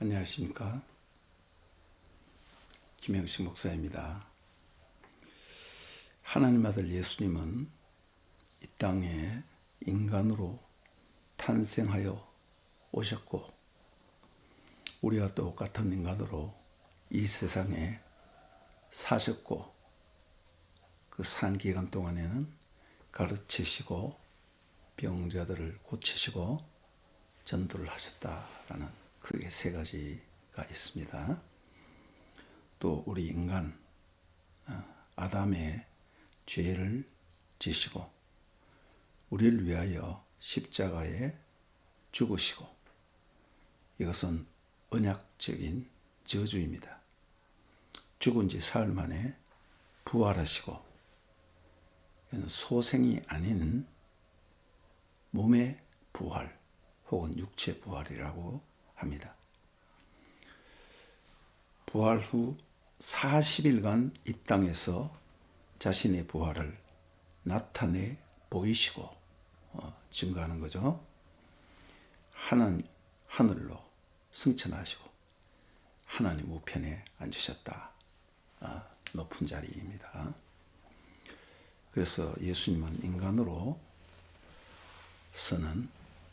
안녕하십니까. 김영식 목사입니다. 하나님 아들 예수님은 이 땅에 인간으로 탄생하여 오셨고, 우리와 똑같은 인간으로 이 세상에 사셨고, 그 산 기간 동안에는 가르치시고 병자들을 고치시고 전도를 하셨다라는 크게 세 가지가 있습니다. 또 우리 인간 아담의 죄를 지시고 우리를 위하여 십자가에 죽으시고, 이것은 언약적인 저주입니다. 죽은 지 사흘 만에 부활하시고, 이는 소생이 아닌 몸의 부활 혹은 육체 부활이라고 합니다. 부활 후 40일간 이 땅에서 자신의 부활을 나타내 보이시고 증거하는 거죠. 하늘로 승천하시고 하나님 우편에 앉으셨다. 높은 자리입니다. 그래서 예수님은 인간으로서는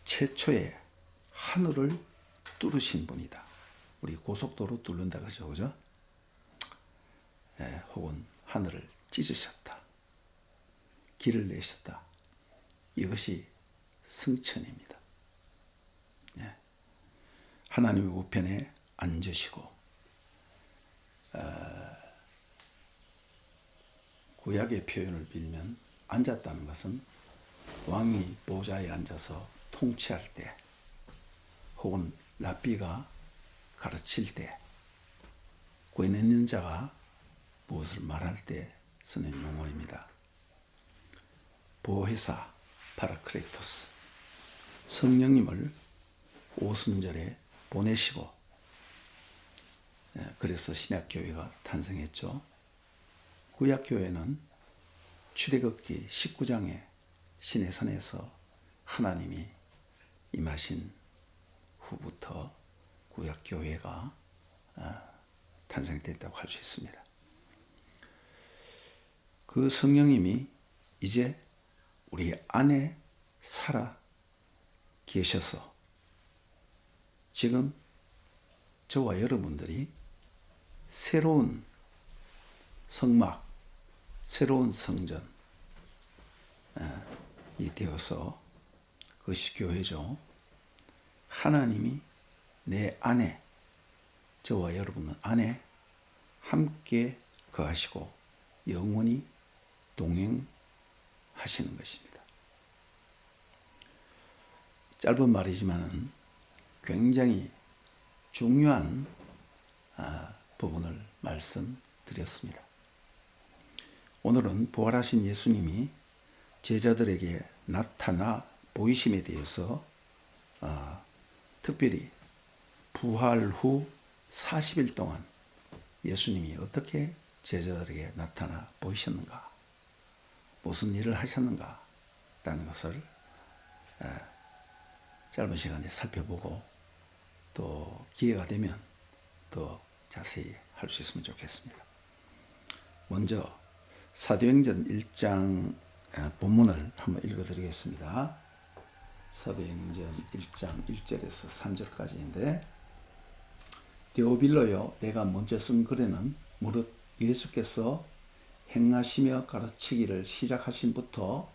최초의 하늘을 뚫으신 분이다. 우리 고속도로 뚫는다 그러죠, 그죠? 혹은 하늘을 찢으셨다. 길을 내셨다. 이것이 승천입니다. 하나님의 우편에 앉으시고, 구약의 표현을 빌면 앉았다는 것은 왕이 보좌에 앉아서 통치할 때, 혹은 랍비가 가르칠 때, 권위 있는 자가 무엇을 말할 때 쓰는 용어입니다. 보혜사 파라크레토스, 성령님을 오순절에 보내시고, 그래서 신약교회가 탄생했죠. 구약교회는 출애굽기 19장에 신의 산에서 하나님이 임하신 후부터 구약교회가 탄생됐다고 할 수 있습니다. 그 성령님이 이제 우리 안에 살아 계셔서 지금 저와 여러분들이 새로운 성막, 새로운 성전이 되어서, 그것이 교회죠. 하나님이 내 안에, 저와 여러분 안에 함께 거하시고 영원히 동행하시는 것입니다. 짧은 말이지만 굉장히 중요한 부분을 말씀드렸습니다. 오늘은 부활하신 예수님이 제자들에게 나타나 보이심에 대해서 특별히 부활 후 40일 동안 예수님이 어떻게 제자들에게 나타나 보이셨는가, 무슨 일을 하셨는가 라는 것을 짧은 시간에 살펴보고, 또 기회가 되면 더 자세히 할 수 있으면 좋겠습니다. 먼저 사도행전 1장 본문을 한번 읽어드리겠습니다. 사도행전 1장 1절에서 3절까지인데, 데오빌로여, 내가 먼저 쓴 글에는 무릇 예수께서 행하시며 가르치기를 시작하신부터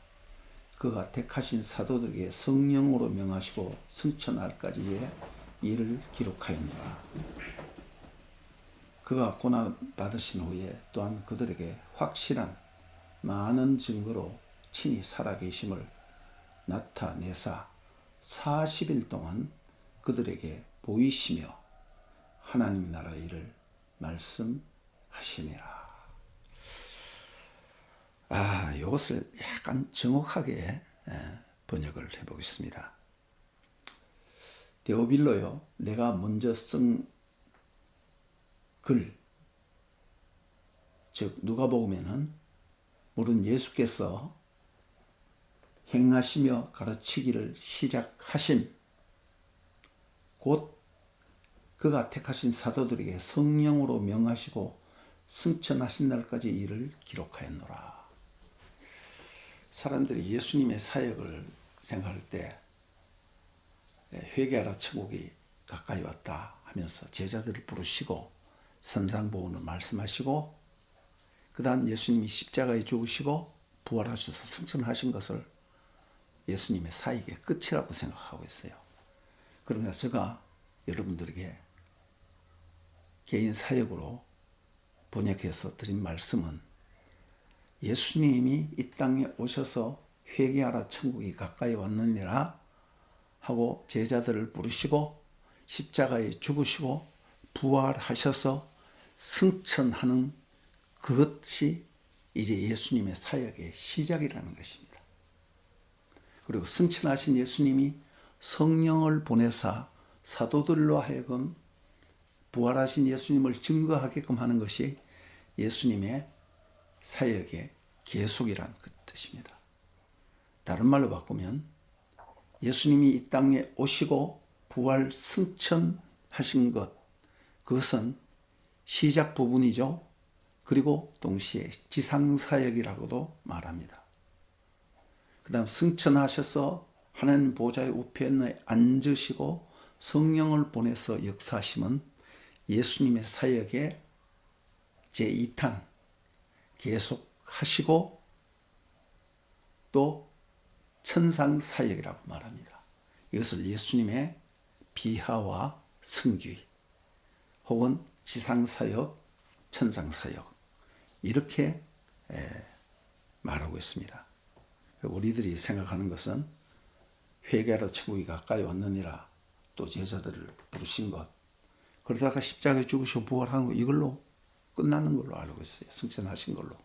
그가 택하신 사도들에게 성령으로 명하시고 승천할까지의 일을 기록하였노라. 그가 고난 받으신 후에 또한 그들에게 확실한 많은 증거로 친히 살아계심을 나타내사 40일 동안 그들에게 보이시며 하나님 나라의 일을 말씀하시니라. 이것을 약간 정확하게 번역을 해보겠습니다. 데오빌로요, 내가 먼저 쓴 글, 즉 누가복음에는 물은 예수께서 행하시며 가르치기를 시작하신 곧 그가 택하신 사도들에게 성령으로 명하시고 승천하신 날까지 이를 기록하였노라. 사람들이 예수님의 사역을 생각할 때 회개하라 천국이 가까이 왔다 하면서 제자들을 부르시고 선상보훈을 말씀하시고 그 다음 예수님이 십자가에 죽으시고 부활하셔서 승천하신 것을 예수님의 사역의 끝이라고 생각하고 있어요. 그러나 제가 여러분들에게 개인 사역으로 번역해서 드린 말씀은 예수님이 이 땅에 오셔서 회개하라 천국이 가까이 왔느니라 하고 제자들을 부르시고 십자가에 죽으시고 부활하셔서 승천하는 그것이 이제 예수님의 사역의 시작이라는 것입니다. 그리고 승천하신 예수님이 성령을 보내사 사도들로 하여금 부활하신 예수님을 증거하게끔 하는 것이 예수님의 사역의 계속이라는 그 뜻입니다. 다른 말로 바꾸면 예수님이 이 땅에 오시고 부활 승천하신 것, 그것은 시작 부분이죠. 그리고 동시에 지상사역이라고도 말합니다. 그 다음 승천하셔서 하나님 보좌의 우편에 앉으시고 성령을 보내서 역사하심은 예수님의 사역의 제2탄 계속하시고 또 천상사역이라고 말합니다. 이것을 예수님의 비하와 승귀 혹은 지상사역, 천상사역 이렇게 말하고 있습니다. 우리들이 생각하는 것은 회개하라 천국이 가까이 왔느니라 또 제자들을 부르신 것 그러다가 십자가에 죽으시고 부활한 것 이걸로 끝나는 걸로 알고 있어요. 승천하신 걸로.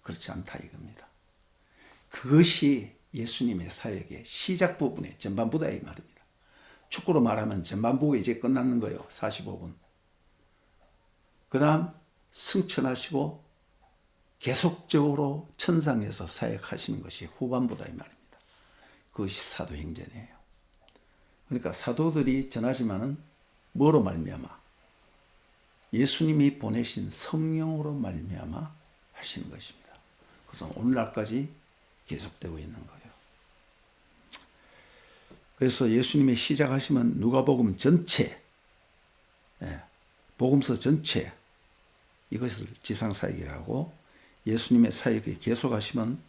그렇지 않다 이겁니다. 그것이 예수님의 사역의 시작 부분의 전반부다 이 말입니다. 축구로 말하면 전반부가 이제 끝났는 거예요. 45분. 그 다음 승천하시고 계속적으로 천상에서 사역하시는 것이 후반부다 이 말입니다. 그것이 사도행전이에요. 그러니까 사도들이 전하지만은 뭐로 말미암아? 예수님이 보내신 성령으로 말미암아 하시는 것입니다. 그래서 오늘날까지 계속되고 있는 거예요. 그래서 예수님의 시작하시면 누가복음 전체, 복음서 전체 이것을 지상사역이라고 예수님의 사역이 계속하시면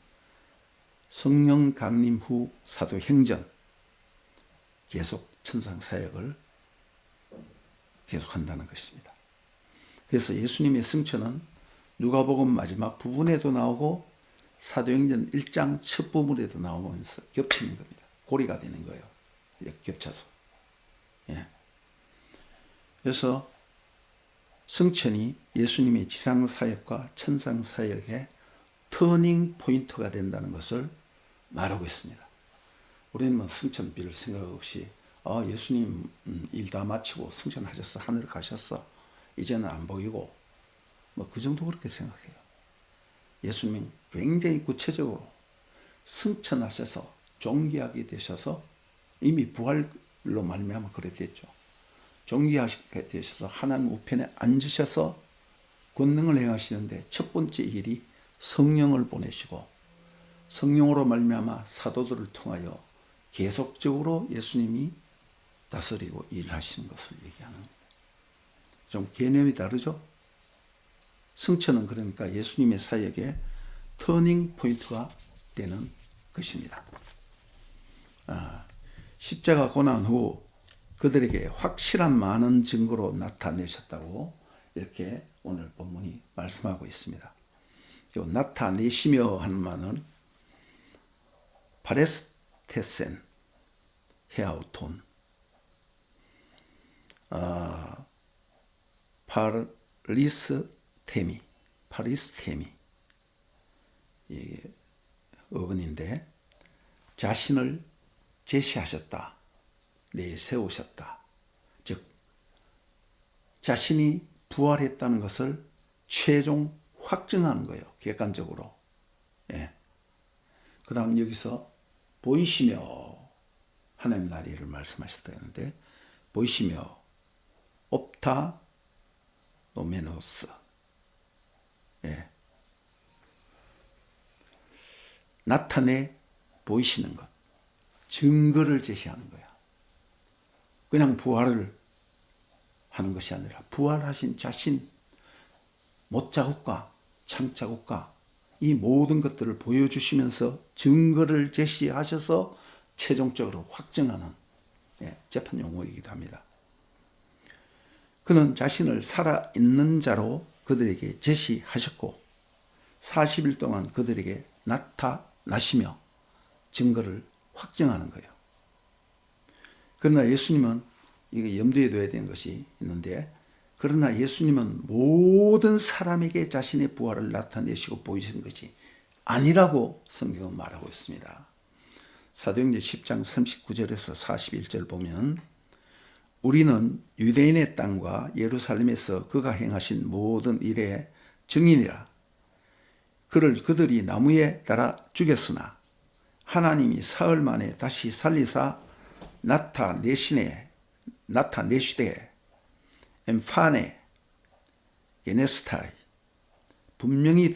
성령 강림 후 사도행전 계속 천상사역을 계속한다는 것입니다. 그래서 예수님의 승천은 누가복음 마지막 부분에도 나오고 사도행전 1장 첫 부분에도 나오면서 겹치는 겁니다. 고리가 되는 거예요. 이렇게 겹쳐서. 그래서 승천이 예수님의 지상사역과 천상사역의 터닝 포인트가 된다는 것을 말하고 있습니다. 우리는 뭐 승천 빌 생각 없이 예수님 일 다 마치고 승천하셨어. 하늘 가셨어. 이제는 안 보이고 뭐 그 정도 그렇게 생각해요. 예수님은 굉장히 구체적으로 승천하셔서 존귀하게 되셔서 이미 부활로 말미암아 그래 됐죠. 존귀하게 되셔서 하나님 우편에 앉으셔서 권능을 행하시는데 첫 번째 일이 성령을 보내시고 성령으로 말미암아 사도들을 통하여 계속적으로 예수님이 다스리고 일하시는 것을 얘기하는 겁니다. 좀 개념이 다르죠? 승천은 그러니까 예수님의 사역의 터닝 포인트가 되는 것입니다. 십자가 고난 후 그들에게 확실한 많은 증거로 나타내셨다고 이렇게 오늘 본문이 말씀하고 있습니다. 나타내시며 하는 말은 파레스테센, 헤아우톤, 파리스테미 이게 어근인데 자신을 제시하셨다, 내세우셨다. 즉 자신이 부활했다는 것을 최종 확증하는 거예요. 객관적으로. 그 다음 여기서 보이시며 하나님 나리를 말씀하셨다 했는데 보이시며 옵타 노메노스. 예. 나타내 보이시는 것, 증거를 제시하는 거야. 그냥 부활을 하는 것이 아니라 부활하신 자신, 못자국과 참자국과 이 모든 것들을 보여주시면서 증거를 제시하셔서 최종적으로 확정하는 재판 용어이기도 합니다. 그는 자신을 살아있는 자로 그들에게 제시하셨고 40일 동안 그들에게 나타나시며 증거를 확정하는 거예요. 그러나 예수님은 이거 염두에 둬야 되는 것이 있는데, 그러나 예수님은 모든 사람에게 자신의 부활을 나타내시고 보이신 것이 아니라고 성경은 말하고 있습니다. 사도행전 10장 39절에서 41절 보면 우리는 유대인의 땅과 예루살렘에서 그가 행하신 모든 일의 증인이라. 그를 그들이 나무에 달아 죽였으나 하나님이 사흘 만에 다시 살리사 나타내시되 엠파네 게네스타이 분명히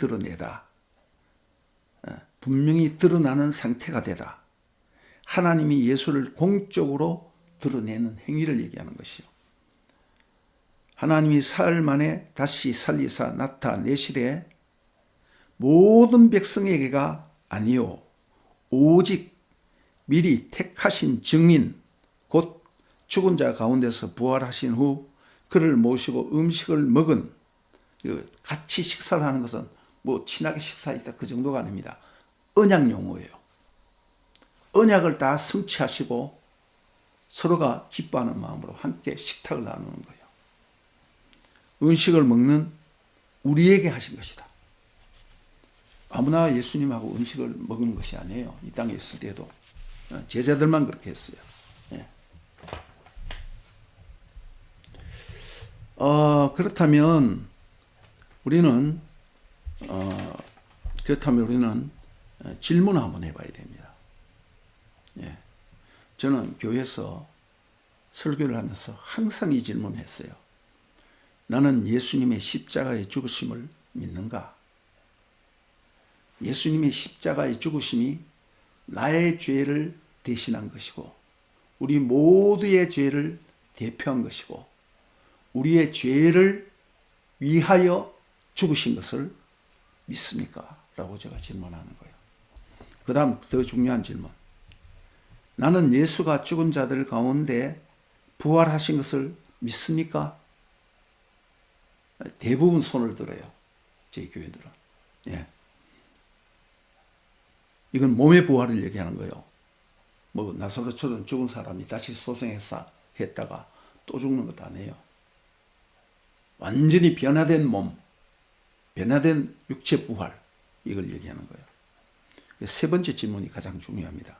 드러나는 상태가 되다. 하나님이 예수를 공적으로 드러내는 행위를 얘기하는 것이요. 하나님이 사흘 만에 다시 살리사 나타내시되 모든 백성에게가 아니요 오직 미리 택하신 증인 곧 죽은 자 가운데서 부활하신 후 그를 모시고 음식을 먹은, 같이 식사를 하는 것은 뭐 친하게 식사했다 그 정도가 아닙니다. 언약 용어예요. 언약을 다 성취하시고 서로가 기뻐하는 마음으로 함께 식탁을 나누는 거예요. 음식을 먹는 우리에게 하신 것이다. 아무나 예수님하고 음식을 먹은 것이 아니에요. 이 땅에 있을 때도 제자들만 그렇게 했어요. 예. 그렇다면 우리는 질문을 한번 해봐야 됩니다. 예. 저는 교회에서 설교를 하면서 항상 이 질문을 했어요. 나는 예수님의 십자가의 죽으심을 믿는가? 예수님의 십자가의 죽으심이 나의 죄를 대신한 것이고 우리 모두의 죄를 대표한 것이고 우리의 죄를 위하여 죽으신 것을 믿습니까? 라고 제가 질문하는 거예요. 그 다음 더 중요한 질문. 나는 예수가 죽은 자들 가운데 부활하신 것을 믿습니까? 대부분 손을 들어요. 제 교회들은. 예. 이건 몸의 부활을 얘기하는 거예요. 뭐 나사로처럼 죽은 사람이 다시 소생했다가 또 죽는 것도 아니에요. 완전히 변화된 몸, 변화된 육체 부활, 이걸 얘기하는 거예요. 세 번째 질문이 가장 중요합니다.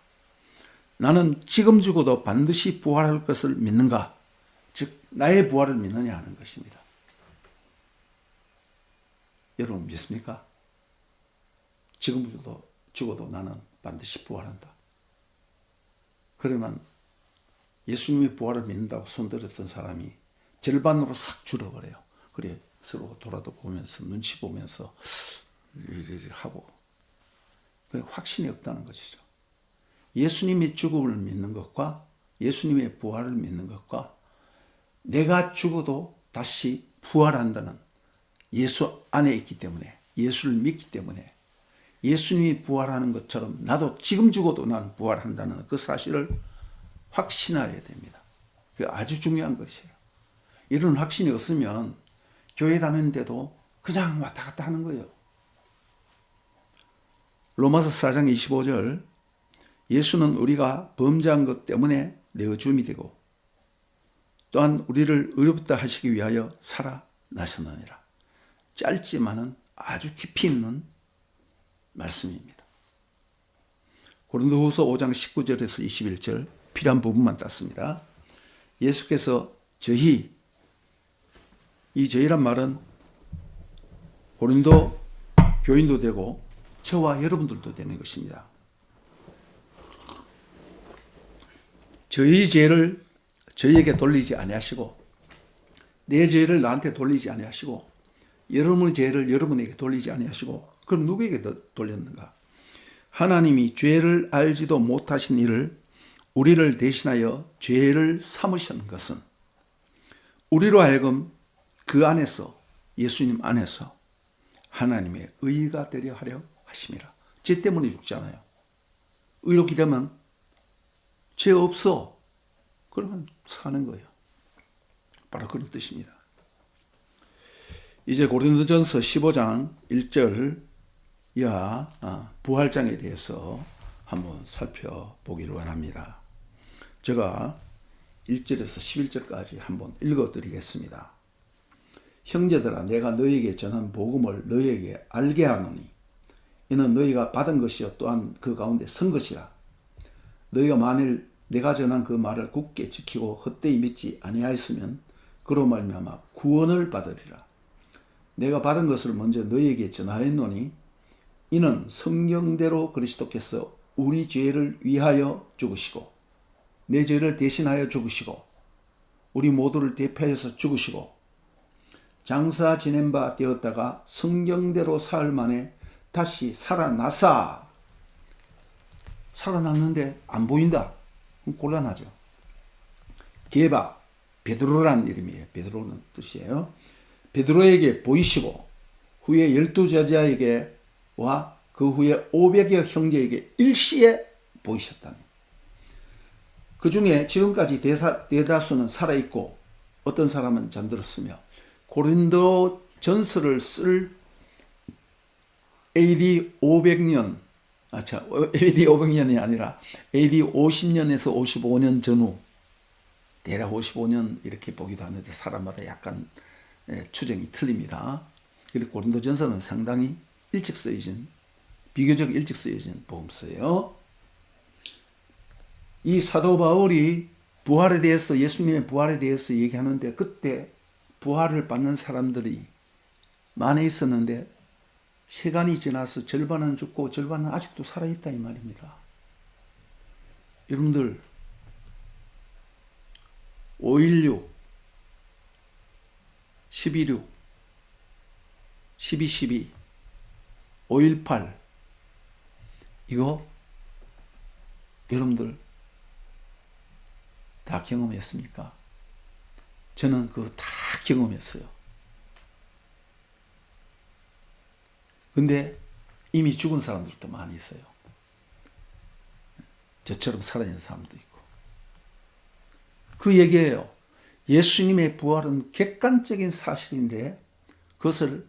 나는 지금 죽어도 반드시 부활할 것을 믿는가? 즉 나의 부활을 믿느냐 하는 것입니다. 여러분 믿습니까? 지금 죽어도 나는 반드시 부활한다. 그러면 예수님의 부활을 믿는다고 손들었던 사람이 절반으로 싹 줄어버려요. 그래 서로 돌아도 보면서 눈치 보면서 하고 확신이 없다는 것이죠. 예수님의 죽음을 믿는 것과 예수님의 부활을 믿는 것과 내가 죽어도 다시 부활한다는 예수 안에 있기 때문에, 예수를 믿기 때문에 예수님이 부활하는 것처럼 나도 지금 죽어도 난 부활한다는 그 사실을 확신해야 됩니다. 그게 아주 중요한 것이에요. 이런 확신이 없으면 교회 다니는데도 그냥 왔다 갔다 하는 거예요. 로마서 4장 25절 예수는 우리가 범죄한 것 때문에 내어줌이 되고 또한 우리를 의롭다 하시기 위하여 살아나셨느니라. 짧지만은 아주 깊이 있는 말씀입니다. 고린도후서 5장 19절에서 21절 필요한 부분만 땄습니다. 예수께서 이 저희란 말은 고린도 교인도 되고 저와 여러분들도 되는 것입니다. 저희 죄를 저희에게 돌리지 아니하시고 내 죄를 나한테 돌리지 아니하시고 여러분의 죄를 여러분에게 돌리지 아니하시고 그럼 누구에게 돌렸는가? 하나님이 죄를 알지도 못하신 이를 우리를 대신하여 죄를 삼으시는 것은 우리로 하여금 그 안에서 예수님 안에서 하나님의 의가 되려 하려 하심이라. 죄 때문에 죽잖아요. 의롭게 되면 죄 없어. 그러면 사는 거예요. 바로 그런 뜻입니다. 이제 고린도전서 15장 1절 이하 부활장에 대해서 한번 살펴보기를 원합니다. 제가 1절에서 11절까지 한번 읽어드리겠습니다. 형제들아 내가 너희에게 전한 복음을 너희에게 알게 하노니 이는 너희가 받은 것이요 또한 그 가운데 선 것이라. 너희가 만일 내가 전한 그 말을 굳게 지키고 헛되이 믿지 아니하였으면 그로 말미암아 구원을 받으리라. 내가 받은 것을 먼저 너희에게 전하였노니 이는 성경대로 그리스도께서 우리 죄를 위하여 죽으시고 내 죄를 대신하여 죽으시고 우리 모두를 대표해서 죽으시고 장사 지낸 바 되었다가 성경대로 사흘 만에 다시 살아났는데 안 보인다. 그럼 곤란하죠. 게바 베드로라는 이름이에요. 베드로는 뜻이에요. 베드로에게 보이시고 후에 12제자에게와 그 후에 500여 형제에게 일시에 보이셨다니. 그 중에 지금까지 대다수는 살아있고 어떤 사람은 잠들었으며 고린도 전서를 쓸 AD 500년 AD 500년이 아니라 AD 50년에서 55년 전후 대략 55년 이렇게 보기도 하는데 사람마다 약간 추정이 틀립니다. 그리고 고린도전서는 상당히 비교적 일찍 쓰여진 복음서예요. 이 사도 바울이 부활에 대해서 예수님의 부활에 대해서 얘기하는데 그때 부활을 받는 사람들이 많이 있었는데 시간이 지나서 절반은 죽고 절반은 아직도 살아있다 이 말입니다. 여러분들 5.16 12.6 12.12 5.18 이거 여러분들 다 경험했습니까? 저는 그거 다 경험했어요. 근데 이미 죽은 사람들도 많이 있어요. 저처럼 살아있는 사람도 있고. 그 얘기예요. 예수님의 부활은 객관적인 사실인데 그것을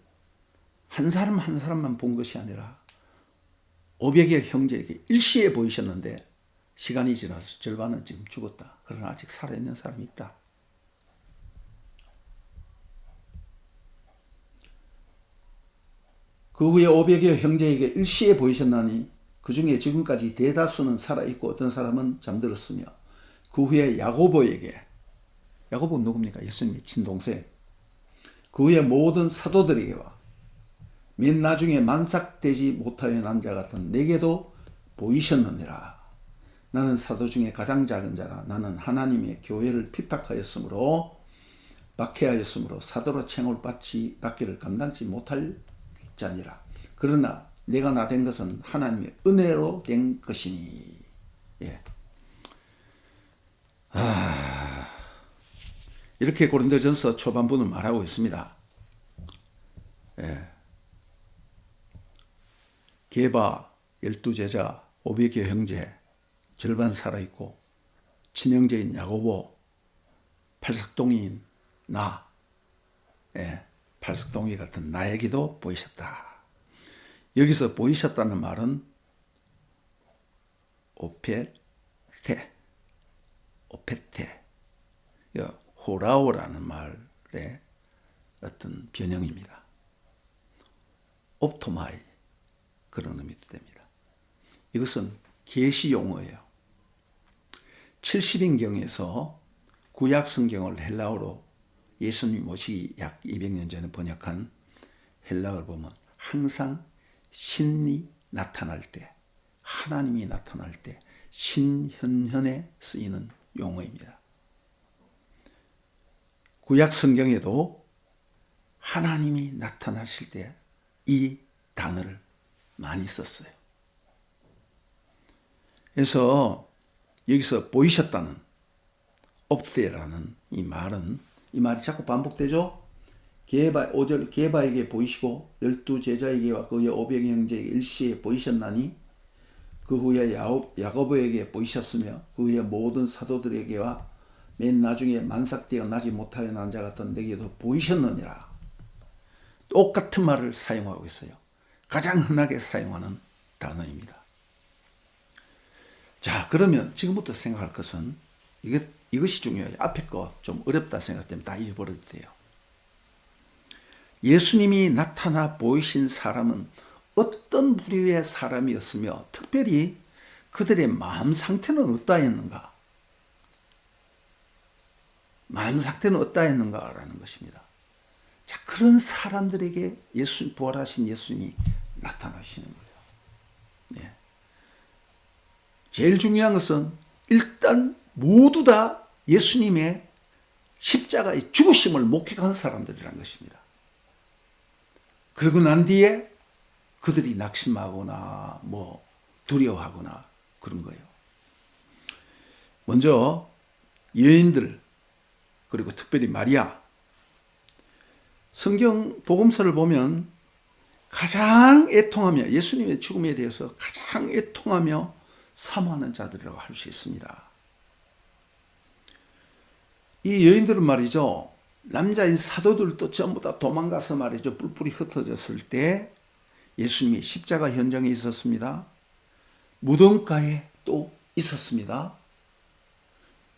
한 사람 한 사람만 본 것이 아니라 500여 형제에게 일시에 보이셨는데 시간이 지나서 절반은 지금 죽었다. 그러나 아직 살아있는 사람이 있다. 그 후에 500여 형제에게 일시에 보이셨나니 그 중에 지금까지 대다수는 살아있고 어떤 사람은 잠들었으며 그 후에 야고보에게 야고보는 누굽니까? 예수님의 친동생. 그 후에 모든 사도들에게와 맨 나중에 만삭되지 못하여 난 자 같은 내게도 보이셨느니라. 나는 사도 중에 가장 작은 자라. 나는 하나님의 교회를 핍박하였으므로 박해하였으므로 사도로 칭을 받기를 감당치 못할 자니라. 그러나 내가 나 된 것은 하나님의 은혜로 된 것이니. 예. 이렇게 고린도전서 초반부는 말하고 있습니다. 예. 게바 12제자 500여 형제 절반 살아있고 친형제인 야고보 팔석동이인 나 팔석동이 같은 나에게도 보이셨다. 여기서 보이셨다는 말은 오페테 호라오라는 말의 어떤 변형입니다. 옵토마이 그런 의미도 됩니다. 이것은 계시 용어예요. 70인경에서 구약 성경을 헬라어로 예수님 오시기 약 200년 전에 번역한 헬라어를 보면 항상 신이 나타날 때, 하나님이 나타날 때 신현현에 쓰이는 용어입니다. 구약 성경에도 하나님이 나타나실 때 이 단어를 많이 썼어요. 그래서 여기서 보이셨다는 업데라는 이 말이 자꾸 반복되죠. 게바 5절 게바에게 보이시고 12제자에게와 그의 500형제에게 일시에 보이셨나니 그 후에 야고보에게 보이셨으며 그 후에 모든 사도들에게와 맨 나중에 만삭되어 나지 못하여 난 자 같은 내게도 보이셨느니라. 똑같은 말을 사용하고 있어요. 가장 흔하게 사용하는 단어입니다. 자, 그러면 지금부터 생각할 것은 이것이 중요해요. 앞에 거 좀 어렵다 생각되면 다 잊어버려도 돼요. 예수님이 나타나 보이신 사람은 어떤 부류의 사람이었으며 특별히 그들의 마음 상태는 어떠했는가? 마음 상태는 어떠했는가라는 것입니다. 자, 그런 사람들에게 부활하신 예수님이 나타나시는 거예요. 네. 제일 중요한 것은 일단 모두 다 예수님의 십자가의 죽으심을 목격한 사람들이라는 것입니다. 그러고 난 뒤에 그들이 낙심하거나 두려워하거나 그런 거예요. 먼저 여인들, 그리고 특별히 마리아. 성경 복음서를 보면 가장 애통하며 예수님의 죽음에 대해서 가장 애통하며 사모하는 자들이라고 할 수 있습니다. 이 여인들은 말이죠, 남자인 사도들도 전부 다 도망가서 말이죠, 뿔뿔이 흩어졌을 때 예수님이 십자가 현장에 있었습니다. 무덤가에 또 있었습니다.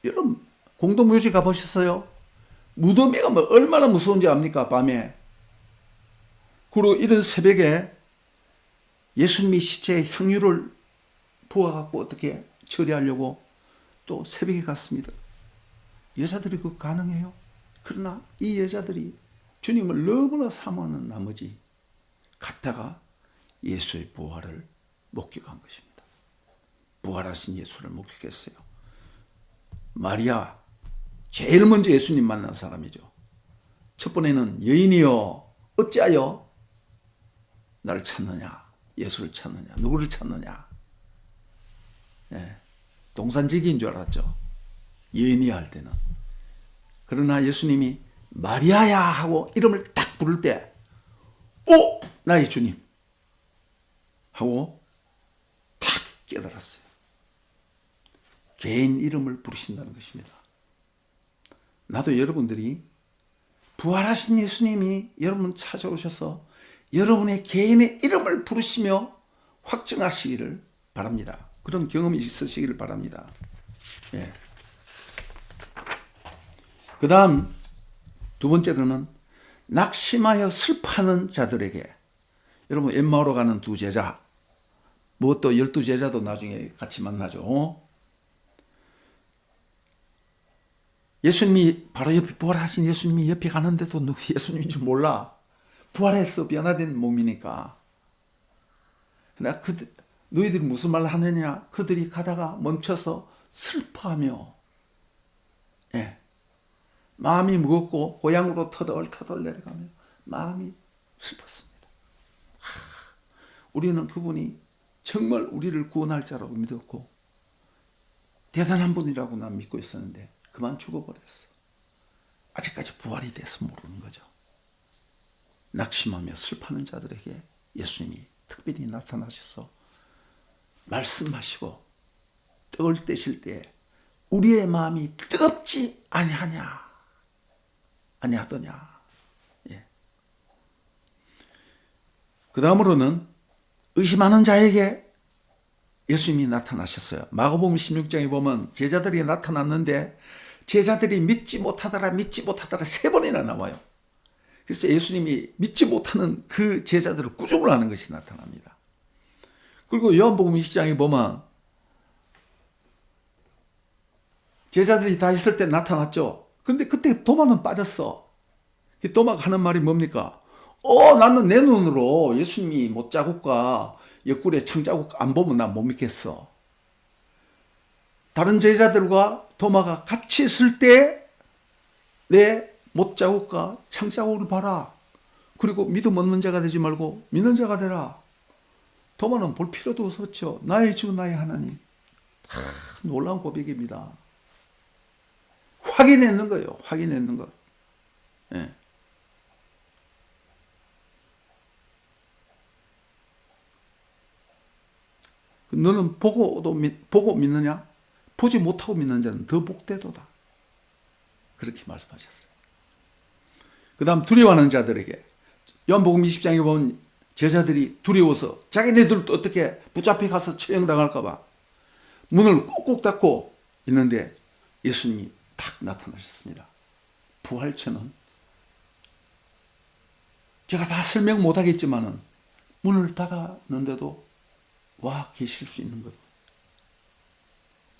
여러분 공동묘지 가보셨어요? 무덤에 가면 얼마나 무서운지 압니까? 밤에. 그리고 이런 새벽에 예수님이 시체에 향유를 부어갖고 어떻게 처리하려고 또 새벽에 갔습니다. 여자들이 그거 가능해요? 그러나 이 여자들이 주님을 너무나 사모하는 나머지 갔다가 예수의 부활을 목격한 것입니다. 부활하신 예수를 목격했어요. 마리아, 제일 먼저 예수님 만난 사람이죠. 첫 번에는 여인이여 어찌하여 나를 찾느냐, 예수를 찾느냐, 누구를 찾느냐. 동산지기인 줄 알았죠. 여인이야 할 때는. 그러나 예수님이 마리아야 하고 이름을 딱 부를 때 나의 주님 하고 탁 깨달았어요. 개인 이름을 부르신다는 것입니다. 나도 여러분들이 부활하신 예수님이 여러분 찾아오셔서 여러분의 개인의 이름을 부르시며 확증하시기를 바랍니다. 그런 경험이 있으시기를 바랍니다. 그 다음 두 번째로는 낙심하여 슬퍼하는 자들에게. 여러분 엠마오로 가는 두 제자, 또 12제자도 나중에 같이 만나죠. 예수님이 바로 옆에, 부활하신 예수님이 옆에 가는데도 누구 예수님인지 몰라. 부활해서 변화된 몸이니까. 그러나 너희들이 무슨 말을 하느냐? 그들이 가다가 멈춰서 슬퍼하며 마음이 무겁고 고향으로 터덜터덜 내려가며 마음이 슬펐습니다. 우리는 그분이 정말 우리를 구원할 자라고 믿었고 대단한 분이라고 난 믿고 있었는데 그만 죽어버렸어. 아직까지 부활이 돼서 모르는 거죠. 낙심하며 슬퍼하는 자들에게 예수님이 특별히 나타나셔서 말씀하시고 떡을 떼실 때 우리의 마음이 뜨겁지 아니하더냐. 그 다음으로는 의심하는 자에게 예수님이 나타나셨어요. 마가복음 16장에 보면 제자들이 나타났는데 제자들이 믿지 못하더라 3번이나 나와요. 그래서 예수님이 믿지 못하는 그 제자들을 꾸중을 하는 것이 나타납니다. 그리고 요한복음 20장에 보면 제자들이 다 있을 때 나타났죠. 근데 그때 도마는 빠졌어. 도마가 하는 말이 뭡니까? 나는 내 눈으로 예수님이 못자국과 옆구리에 창자국 안 보면 난 못 믿겠어. 다른 제자들과 도마가 같이 있을 때 내 못자국과 창자국을 봐라. 그리고 믿음 없는 자가 되지 말고 믿는 자가 되라. 도마는 볼 필요도 없었죠. 나의 주 나의 하나님. 놀라운 고백입니다. 확인했는 거예요. 확인했는 것. 예. 너는 보고 믿느냐? 보지 못하고 믿는 자는 더 복되도다. 그렇게 말씀하셨어요. 그 다음 두려워하는 자들에게 요한복음 20장에 보면 제자들이 두려워서 자기네들도 어떻게 붙잡혀 가서 처형당할까봐 문을 꼭꼭 닫고 있는데 예수님이 탁 나타나셨습니다. 부활처는 제가 다 설명 못하겠지만은 문을 닫았는데도 와 계실 수 있는 것.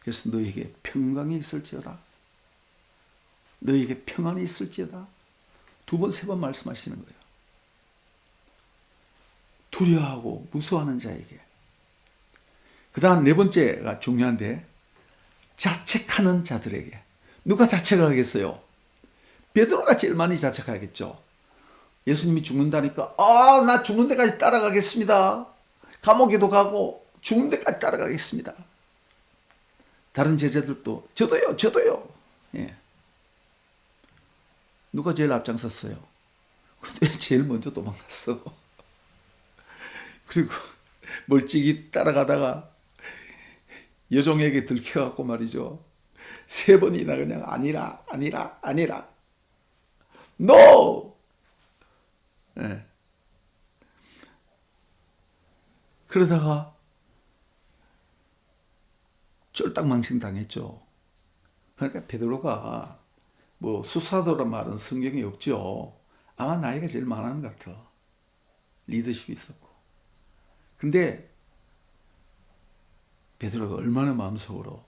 그래서 너에게 평강이 있을지어다. 너에게 평안이 있을지어다. 2번, 3번 말씀하시는 거예요. 두려워하고 무서워하는 자에게. 그 다음 4번째가 중요한데 자책하는 자들에게. 누가 자책을 하겠어요? 베드로가 제일 많이 자책하겠죠. 예수님이 죽는다니까 나 죽는 데까지 따라가겠습니다. 감옥에도 가고 죽는 데까지 따라가겠습니다. 다른 제자들도 저도요. 예. 누가 제일 앞장섰어요? 근데 제일 먼저 도망갔어. 그리고 멀찍이 따라가다가 여종에게 들켜갖고 말이죠. 3번이나 그냥 아니라. NO! 예. 그러다가 쫄딱망신 당했죠. 그러니까 베드로가 뭐 수사도란 말은 성경에 없죠. 아마 나이가 제일 많은 것 같아. 리더십이 있었고. 근데 베드로가 얼마나 마음속으로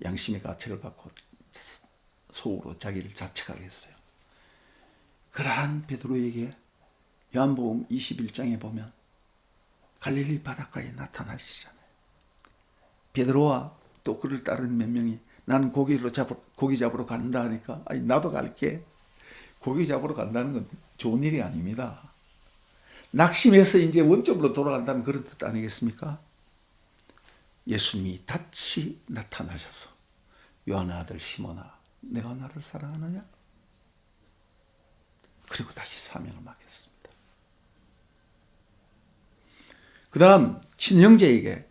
양심의 가책을 받고 속으로 자기를 자책하겠어요. 그러한 베드로에게 요한복음 21장에 보면 갈릴리 바닷가에 나타나시잖아요. 베드로와 또 그를 따르는 몇 명이 나는 고기 잡으러 간다 하니까 아니 나도 갈게. 고기 잡으러 간다는 건 좋은 일이 아닙니다. 낙심해서 이제 원점으로 돌아간다는 그런 뜻 아니겠습니까? 예수님이 다시 나타나셔서 요한의 아들 시몬아 내가 나를 사랑하느냐? 그리고 다시 사명을 맡겼습니다. 그 다음 친형제에게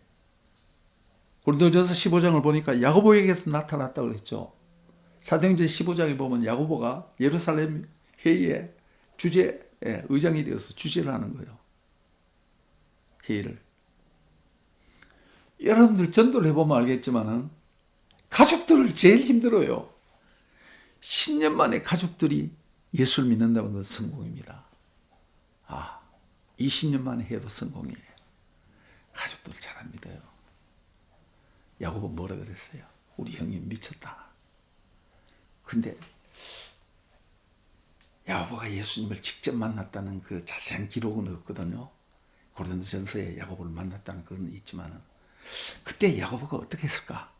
고린도전서 15장을 보니까 야고보에게도 나타났다고 그랬죠. 사도행전 15장에 보면 야고보가 예루살렘 회의의 의장이 되어서 주재를 하는 거예요. 회의를. 여러분들 전도를 해보면 알겠지만은 가족들을 제일 힘들어요. 10년 만에 가족들이 예수를 믿는다는 건 성공입니다. 20년 만에 해도 성공이에요. 가족들 잘 안 믿어요. 야고보 뭐라 그랬어요? 우리 형님 미쳤다. 근데 야고보가 예수님을 직접 만났다는 그 자세한 기록은 없거든요. 고린도전서에 야고보를 만났다는 그건 있지만은 그때 야고보가 어떻게 했을까?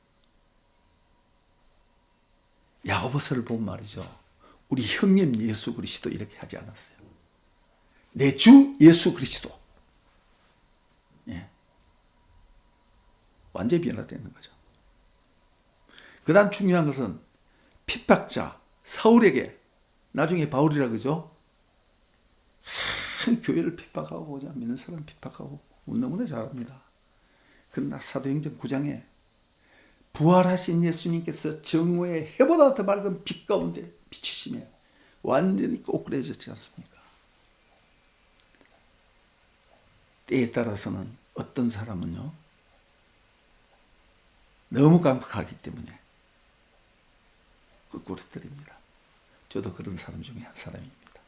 야고보서를 보면 말이죠. 우리 형님 예수 그리스도 이렇게 하지 않았어요. 내 주 예수 그리스도. 예. 완전히 변화되는 거죠. 그 다음 중요한 것은 핍박자 사울에게 나중에 바울이라 그러죠. 교회를 핍박하고 보자 믿는 사람 핍박하고 너무나 잘합니다. 그러나 사도행전 9장에 부활하신 예수님께서 정오의 해보다 더 밝은 빛 가운데 비치시며 완전히 꼬꾸라졌지 않습니까? 때에 따라서는 어떤 사람은요 너무 깜빡하기 때문에 꿀꿀거립니다. 저도 그런 사람 중에 한 사람입니다.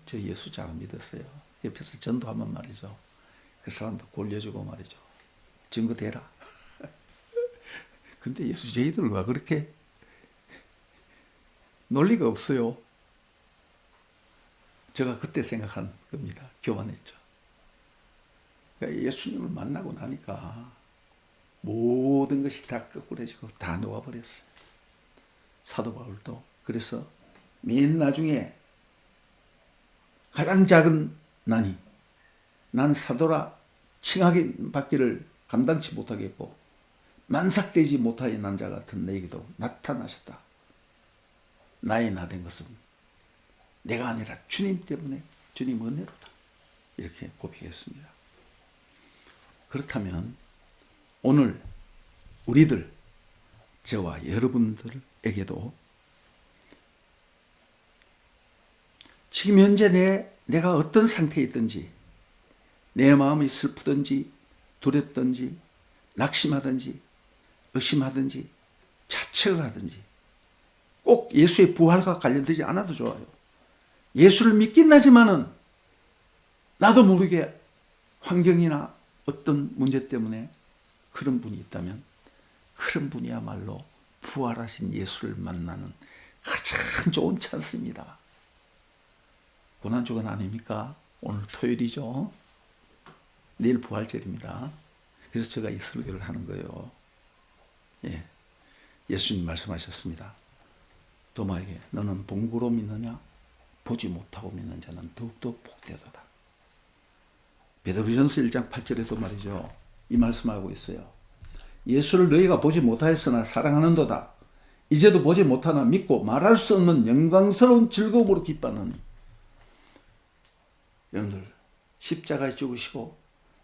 저 예수 잘 믿었어요. 옆에서 전도하면 말이죠. 그 사람도 골려주고 말이죠. 증거 대라. 근데 예수 저희들 왜 그렇게 논리가 없어요? 제가 그때 생각한 겁니다. 교만했죠. 그러니까 예수님을 만나고 나니까 모든 것이 다 거꾸러지고 다 녹아버렸어요. 사도 바울도 그래서 맨 나중에 가장 작은 난이 나는 사도라 칭하게 받기를 감당치 못하겠고 만삭되지 못하는 남자 같은 내게도 나타나셨다. 나의 나 된 것은 내가 아니라 주님 때문에 주님 은혜로다. 이렇게 고백했습니다. 그렇다면 오늘 우리들 저와 여러분들에게도 지금 현재 내가 어떤 상태에 있든지 내 마음이 슬프든지 두렵든지 낙심하든지 의심하든지 자책을 하든지 꼭 예수의 부활과 관련되지 않아도 좋아요. 예수를 믿긴 하지만은 나도 모르게 환경이나 어떤 문제 때문에 그런 분이 있다면 그런 분이야말로 부활하신 예수를 만나는 가장 좋은 찬스입니다. 고난주간 아닙니까? 오늘 토요일이죠. 내일 부활절입니다. 그래서 제가 이 설교를 하는 거예요. 예. 예수님 말씀하셨습니다. 도마에게 너는 본고로 믿느냐? 보지 못하고 믿는 자는 더욱더 복되도다. 베드로전서 1장 8절에도 말이죠. 이 말씀하고 있어요. 예수를 너희가 보지 못하였으나 사랑하는도다. 이제도 보지 못하나 믿고 말할 수 없는 영광스러운 즐거움으로 기뻐하느니. 여러분들 십자가에 죽으시고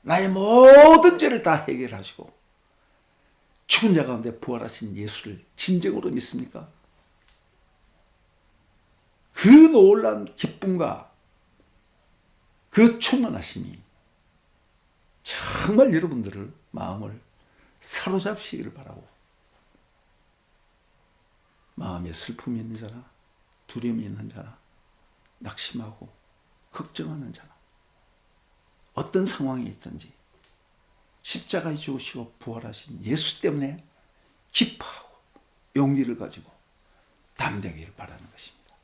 나의 모든 죄를 다 해결하시고 죽은 자 가운데 부활하신 예수를 진정으로 믿습니까? 그 놀라운 기쁨과 그 충만하심이 정말 여러분들을 마음을 사로잡으시기를 바라고, 마음에 슬픔이 있는 자나 두려움이 있는 자나 낙심하고 걱정하는 자나 어떤 상황에 있든지 십자가에 죽으시고 부활하신 예수 때문에 기뻐하고 용기를 가지고 담대하기를 바라는 것입니다.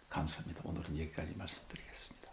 감사합니다. 오늘은 여기까지 말씀드리겠습니다.